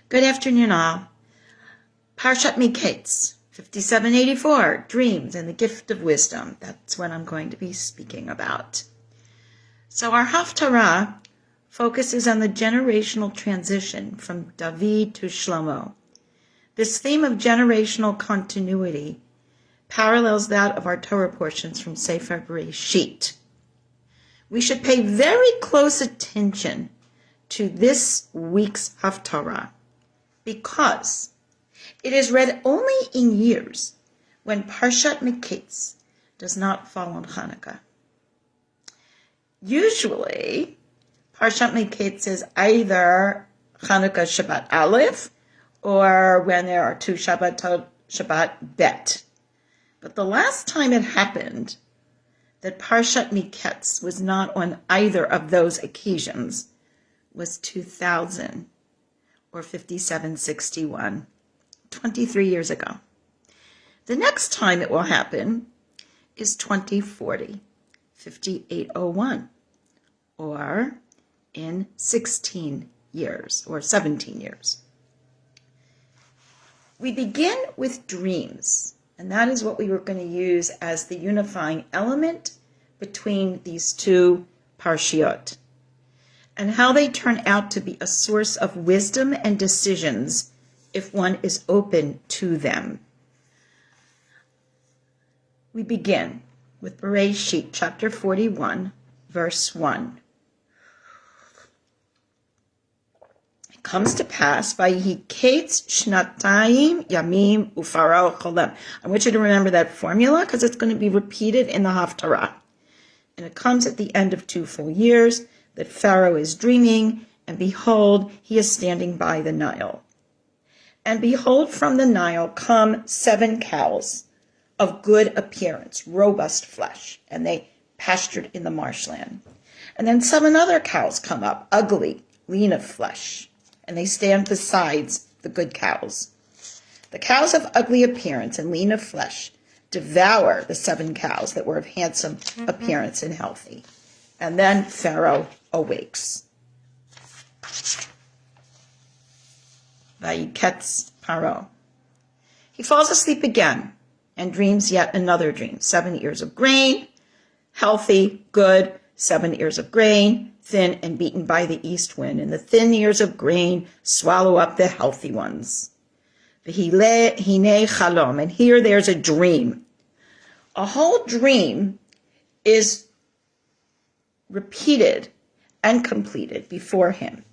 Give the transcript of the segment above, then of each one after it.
Good afternoon, all. Parshat MiKetz, 5784, Dreams and the Gift of Wisdom. That's what I'm going to be speaking about. So our Haftarah focuses on the generational transition from David to Shlomo. This theme of generational continuity parallels that of our Torah portions from Sefer Bereshit. We should pay very close attention to this week's Haftarah, because it is read only in years when Parshat MiKetz does not fall on Hannukah. Usually, Parshat MiKetz is either Hannukah Shabbat Aleph or when there are two Shabbatot, Shabbat Bet. But the last time it happened that Parshat MiKetz was not on either of those occasions was 2000. Or 5761, 23 years ago. The next time it will happen is 2040, 5801, or in 16 years, or 17 years. We begin with dreams, and that is what we were going to use as the unifying element between these two parshiot, and how they turn out to be a source of wisdom and decisions if one is open to them. We begin with Bereshit, chapter 41, verse 1. It comes to pass, MiKetz shnatayim yamim ufaro cholem. I want you to remember that formula because it's going to be repeated in the Haftarah. And it comes at the end of 2 full years, that Pharaoh is dreaming, and behold, he is standing by the Nile. And behold, from the Nile come 7 cows of good appearance, robust flesh, and they pastured in the marshland. And then 7 other cows come up, ugly, lean of flesh, and they stand besides the good cows. The cows of ugly appearance and lean of flesh devour the 7 cows that were of handsome appearance and healthy. And then Pharaoh awakes. MiKetz Paro. He falls asleep again and dreams yet another dream. 7 ears of grain, healthy, good, 7 ears of grain, thin and beaten by the east wind. And the thin ears of grain swallow up the healthy ones. Hine chalom. And here there's a dream. A whole dream is repeated and completed before him,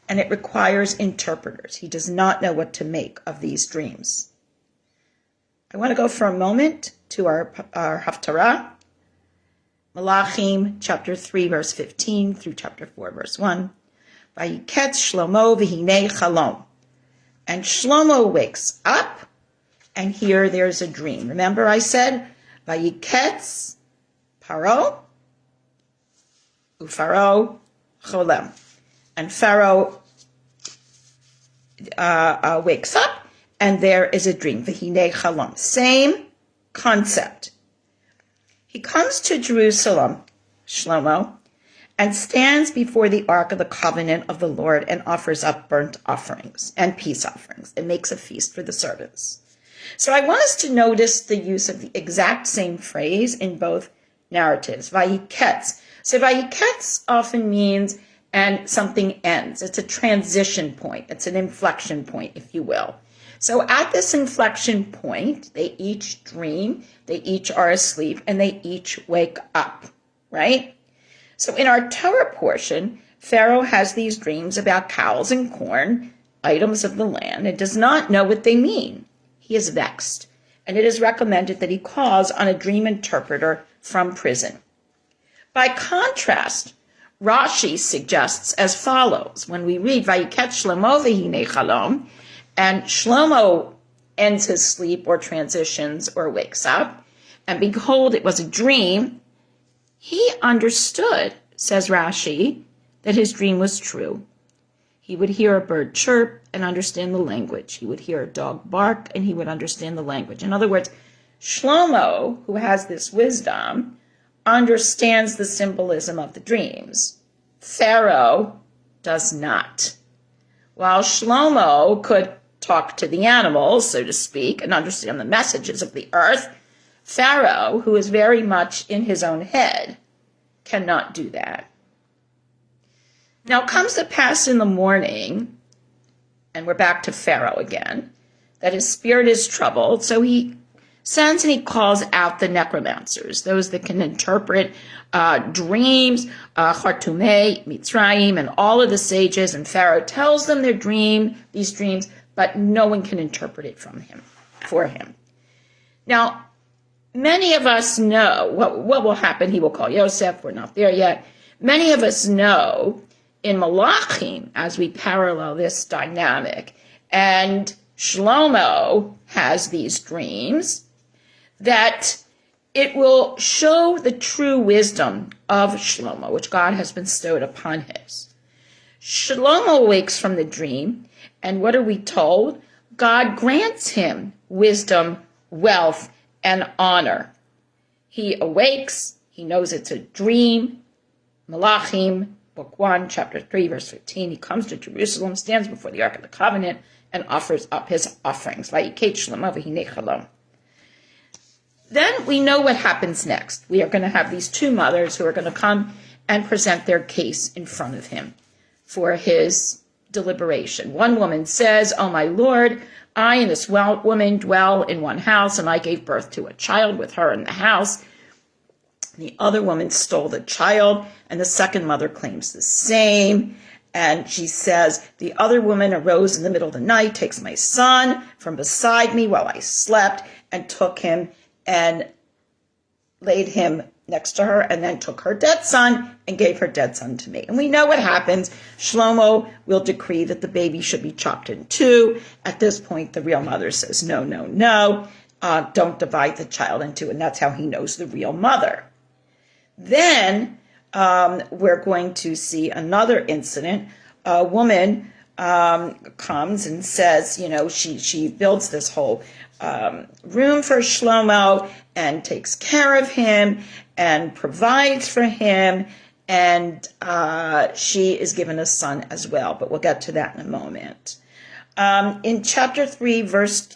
and it requires interpreters. He does not know what to make of these dreams. I want to go for a moment to our Haftarah, Melachim, chapter 3, verse 15 through chapter 4, verse 1. MiKetz Shlomo v'hinei chalom. And Shlomo wakes up, and here there's a dream. Remember I said, MiKetz Paro, Ufaro cholem. And Pharaoh wakes up, and there is a dream. V'hinei chalom. Same concept. He comes to Jerusalem, Shlomo, and stands before the Ark of the Covenant of the Lord and offers up burnt offerings and peace offerings and makes a feast for the servants. So I want us to notice the use of the exact same phrase in both narratives. MiKetz. So MiKetz often means and something ends. It's a transition point. It's an inflection point, if you will. So at this inflection point, they each dream, they each are asleep, and they each wake up, right? So in our Torah portion, Pharaoh has these dreams about cows and corn, items of the land, and does not know what they mean. He is vexed, and it is recommended that he calls on a dream interpreter from prison. By contrast, Rashi suggests as follows. When we read, MiKetz Shlomo v'hinei chalom, and Shlomo ends his sleep or transitions or wakes up, and behold, it was a dream, he understood, says Rashi, that his dream was true. He would hear a bird chirp and understand the language. He would hear a dog bark and he would understand the language. In other words, Shlomo, who has this wisdom, understands the symbolism of the dreams. Pharaoh does not. While Shlomo could talk to the animals, so to speak, and understand the messages of the earth, Pharaoh, who is very much in his own head, cannot do that. Now it comes to pass in the morning, and we're back to Pharaoh again, that his spirit is troubled, so he sends and he calls out the necromancers, those that can interpret dreams, Khartoumei, Mitzrayim, and all of the sages, and Pharaoh tells them these dreams, but no one can interpret it for him. Now, many of us know what will happen. He will call Yosef. We're not there yet. Many of us know in Melachim, as we parallel this dynamic, and Shlomo has these dreams, that it will show the true wisdom of Shlomo, which God has bestowed upon him. Shlomo wakes from the dream, and what are we told? God grants him wisdom, wealth, and honor. He awakes, he knows it's a dream. Melachim, book 1, chapter 3, verse 15, he comes to Jerusalem, stands before the Ark of the Covenant, and offers up his offerings. Then we know what happens next. We are going to have these two mothers who are going to come and present their case in front of him for his deliberation. One woman says, "Oh, my Lord, I and this woman dwell in one house, and I gave birth to a child with her in the house. The other woman stole the child, and the second mother claims the same." And she says, "The other woman arose in the middle of the night, takes my son from beside me while I slept, and took him and laid him next to her, and then took her dead son and gave her dead son to me." And we know what happens. Shlomo will decree that the baby should be chopped in two. At this point, the real mother says, no, don't divide the child in two. And that's how he knows the real mother. Then we're going to see another incident. A woman comes and says, she builds this whole room for Shlomo and takes care of him and provides for him, and she is given a son as well, but we'll get to that in a moment. In chapter 3, verse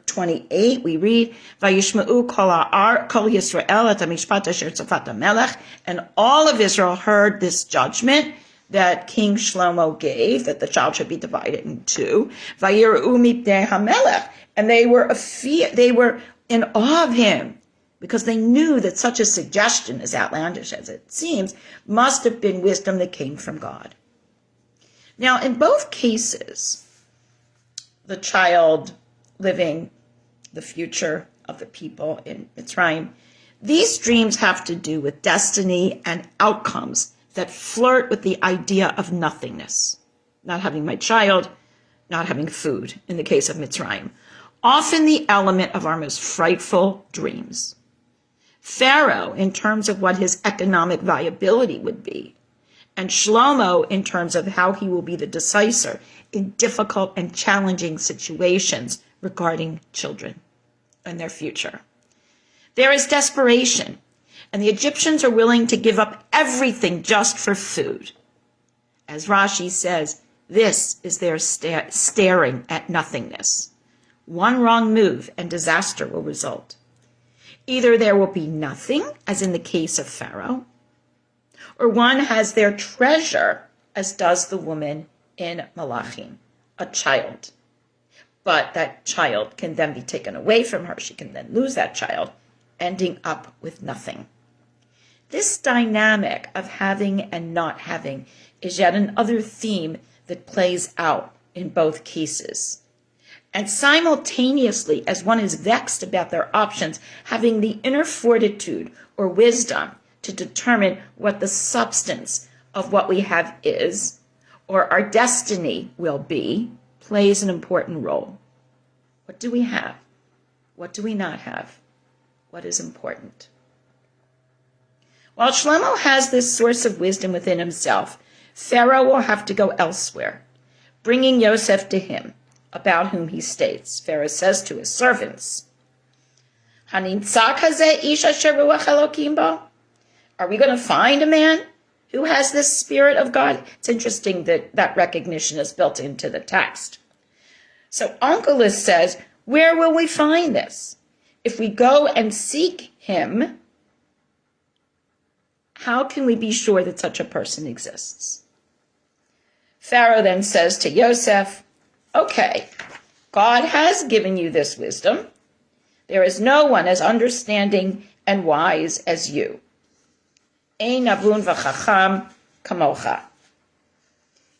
28, we read, "Vayishma'u kol Yisrael et hamishpat asher tzafat hamelech," and all of Israel heard this judgment that King Shlomo gave, that the child should be divided in two. Vayiru mipnei hamelech, and they were in awe of him, because they knew that such a suggestion, as outlandish as it seems, must have been wisdom that came from God. Now, in both cases, the child living the future of the people in Mitzrayim, these dreams have to do with destiny and outcomes that flirt with the idea of nothingness. Not having my child, not having food, in the case of Mitzrayim. Often the element of our most frightful dreams. Pharaoh, in terms of what his economic viability would be, and Shlomo, in terms of how he will be the decisor in difficult and challenging situations regarding children and their future. There is desperation, and the Egyptians are willing to give up everything just for food. As Rashi says, this is their staring at nothingness. One wrong move and disaster will result. Either there will be nothing, as in the case of Pharaoh, or one has their treasure, as does the woman in Melachim, a child. But that child can then be taken away from her. She can then lose that child, ending up with nothing. This dynamic of having and not having is yet another theme that plays out in both cases. And simultaneously, as one is vexed about their options, having the inner fortitude or wisdom to determine what the substance of what we have is, or our destiny will be, plays an important role. What do we have? What do we not have? What is important? While Shlomo has this source of wisdom within himself, Pharaoh will have to go elsewhere, bringing Yosef to him, about whom he states. Pharaoh says to his servants, "Hanimtza kazeh ish asher ruach Elokim bo?" Are we going to find a man who has the Spirit of God. It's interesting that that recognition is built into the text. So Onkelos says, where will we find this? If we go and seek him, how can we be sure that such a person exists? Pharaoh then says to Yosef, okay, God has given you this wisdom. There is no one as understanding and wise as you. Ein navun v'chacham kamocha.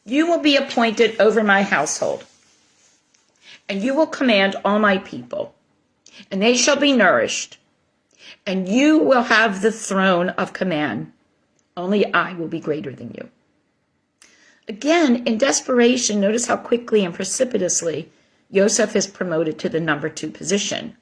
You will be appointed over my household, and you will command all my people, and they shall be nourished, and you will have the throne of command. Only I will be greater than you. Again, in desperation, notice how quickly and precipitously Yosef is promoted to the number 2 position.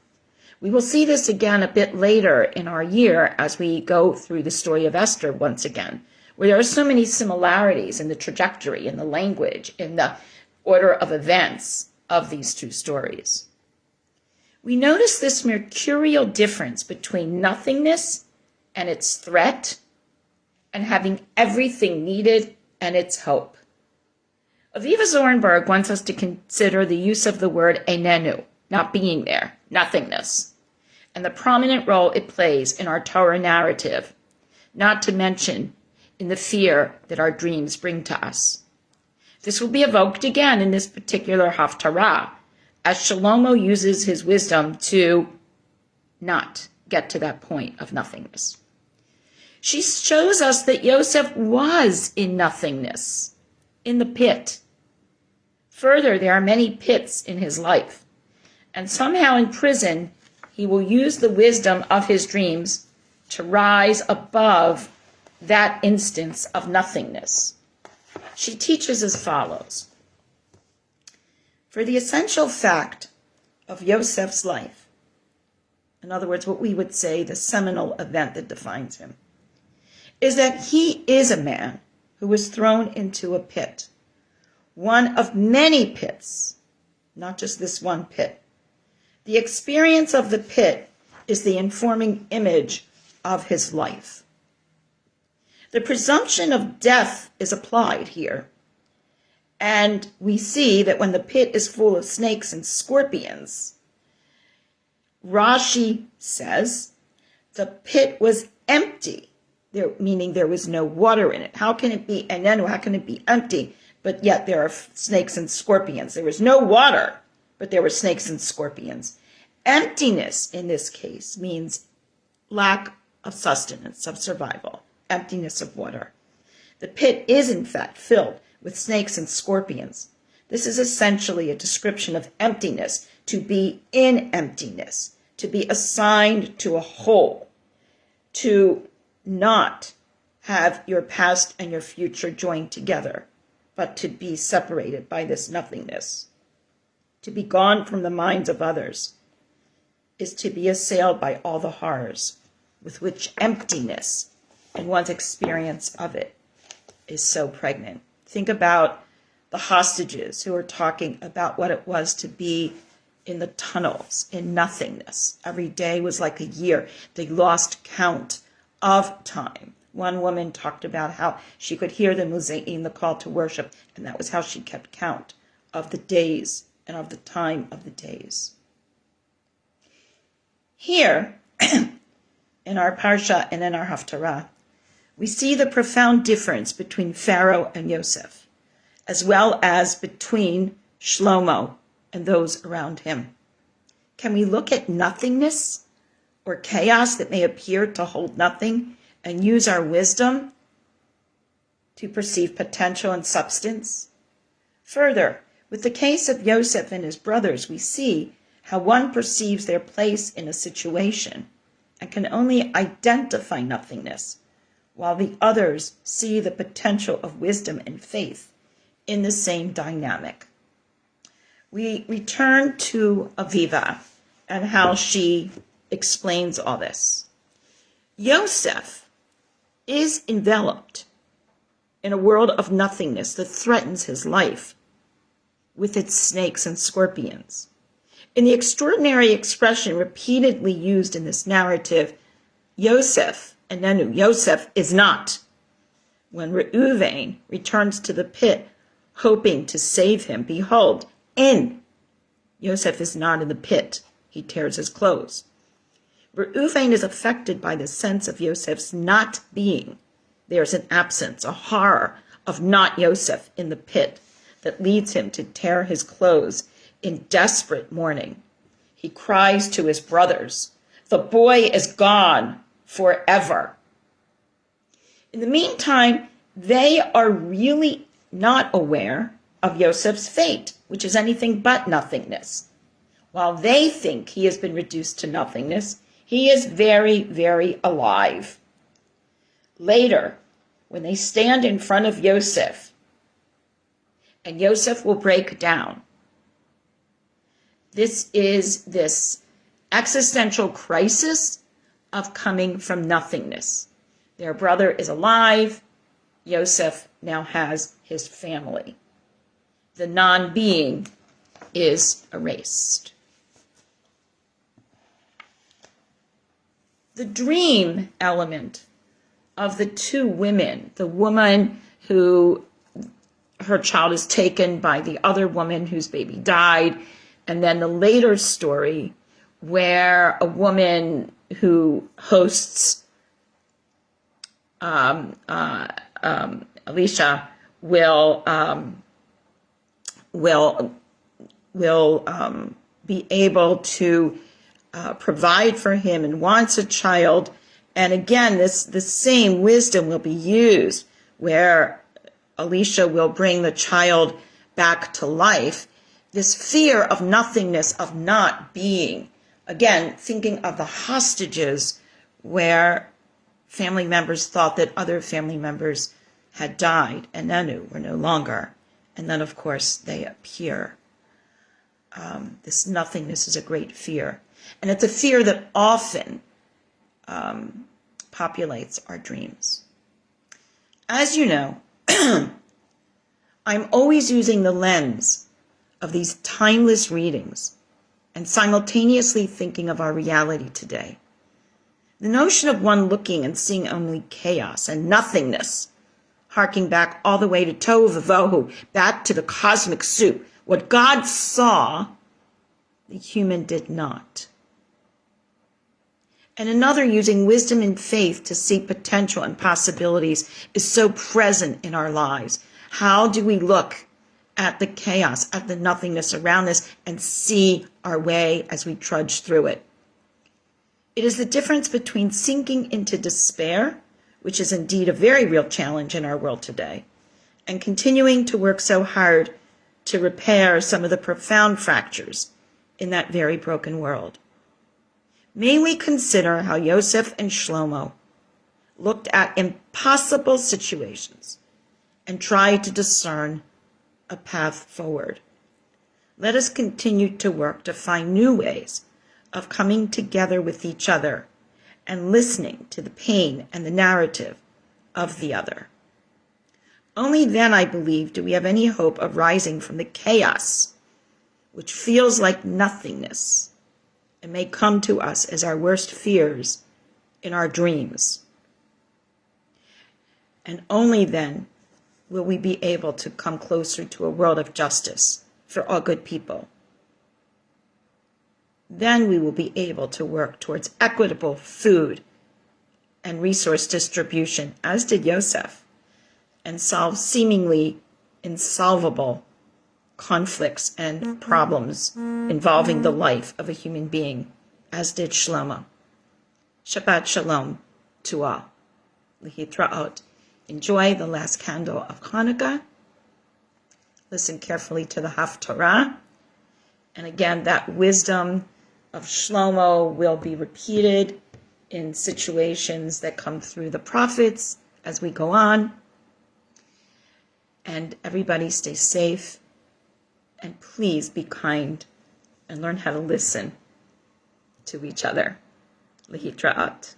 We will see this again a bit later in our year as we go through the story of Esther once again, where there are so many similarities in the trajectory, in the language, in the order of events of these 2 stories. We notice this mercurial difference between nothingness and its threat, and having everything needed and its hope. Aviva Zornberg wants us to consider the use of the word enenu, not being there, nothingness, and the prominent role it plays in our Torah narrative, not to mention in the fear that our dreams bring to us. This will be evoked again in this particular Haftarah, as Shlomo uses his wisdom to not get to that point of nothingness. She shows us that Yosef was in nothingness, in the pit. Further, there are many pits in his life, and somehow in prison, he will use the wisdom of his dreams to rise above that instance of nothingness. She teaches as follows. For the essential fact of Yosef's life, in other words, what we would say the seminal event that defines him, is that he is a man who was thrown into a pit, one of many pits, not just this one pit. The experience of the pit is the informing image of his life. The presumption of death is applied here, and we see that when the pit is full of snakes and scorpions, Rashi says the pit was empty. Meaning there was no water in it. How can it be enenu? How can it be empty? But yet there are snakes and scorpions. There was no water, but there were snakes and scorpions. Emptiness in this case means lack of sustenance, of survival, emptiness of water. The pit is in fact filled with snakes and scorpions. This is essentially a description of emptiness, to be in emptiness, to be assigned to a hole, to not have your past and your future joined together, but to be separated by this nothingness. To be gone from the minds of others is to be assailed by all the horrors with which emptiness and one's experience of it is so pregnant. Think about the hostages who are talking about what it was to be in the tunnels, in nothingness. Every day was like a year. They lost count of time. One woman talked about how she could hear the muzeim, the call to worship, and that was how she kept count of the days and of the time of the days. Here, in our Parsha and in our Haftarah, we see the profound difference between Pharaoh and Yosef, as well as between Shlomo and those around him. Can we look at nothingness or chaos that may appear to hold nothing and use our wisdom to perceive potential and substance? Further, with the case of Yosef and his brothers, we see how one perceives their place in a situation and can only identify nothingness, while the others see the potential of wisdom and faith in the same dynamic. We return to Aviva and how she explains all this. Yosef is enveloped in a world of nothingness that threatens his life with its snakes and scorpions. In the extraordinary expression repeatedly used in this narrative, Yosef, and Nenu, Yosef is not. When Reuven returns to the pit, hoping to save him, behold, Yosef is not in the pit. He tears his clothes. Reuven is affected by the sense of Yosef's not being. There's an absence, a horror of not Yosef in the pit that leads him to tear his clothes in desperate mourning. He cries to his brothers, "The boy is gone forever." In the meantime, they are really not aware of Yosef's fate, which is anything but nothingness. While they think he has been reduced to nothingness, he is very, very alive. Later, when they stand in front of Yosef, and Yosef will break down, this is this existential crisis of coming from nothingness. Their brother is alive. Yosef now has his family. The non-being is erased. The dream element of the two women, the woman who her child is taken by the other woman whose baby died, and then the later story where a woman who hosts Elisha will be able to provide for him and wants a child. And again, the same wisdom will be used where Elisha will bring the child back to life. This fear of nothingness, of not being. Again, thinking of the hostages where family members thought that other family members had died and Nanu were no longer. And then, of course, they appear. This nothingness is a great fear. And it's a fear that often populates our dreams. As you know, I'm always using the lens of these timeless readings and simultaneously thinking of our reality today. The notion of one looking and seeing only chaos and nothingness, harking back all the way to Tohu Vavohu, back to the cosmic soup. What God saw, the human did not. And another using wisdom and faith to see potential and possibilities is so present in our lives. How do we look at the chaos, at the nothingness around us, and see our way as we trudge through it? It is the difference between sinking into despair, which is indeed a very real challenge in our world today, and continuing to work so hard to repair some of the profound fractures in that very broken world. May we consider how Yosef and Shlomo looked at impossible situations and tried to discern a path forward. Let us continue to work to find new ways of coming together with each other and listening to the pain and the narrative of the other. Only then, I believe, do we have any hope of rising from the chaos, which feels like nothingness and may come to us as our worst fears in our dreams. And only then will we be able to come closer to a world of justice for all good people. Then we will be able to work towards equitable food and resource distribution, as did Yosef, and solve seemingly insolvable conflicts and problems involving the life of a human being, as did Shlomo. Shabbat Shalom to all. Lihitraot. Enjoy the last candle of Hannukah. Listen carefully to the Haftarah. And again, that wisdom of Shlomo will be repeated in situations that come through the prophets as we go on. And everybody stay safe. And please be kind and learn how to listen to each other. Lihitraat.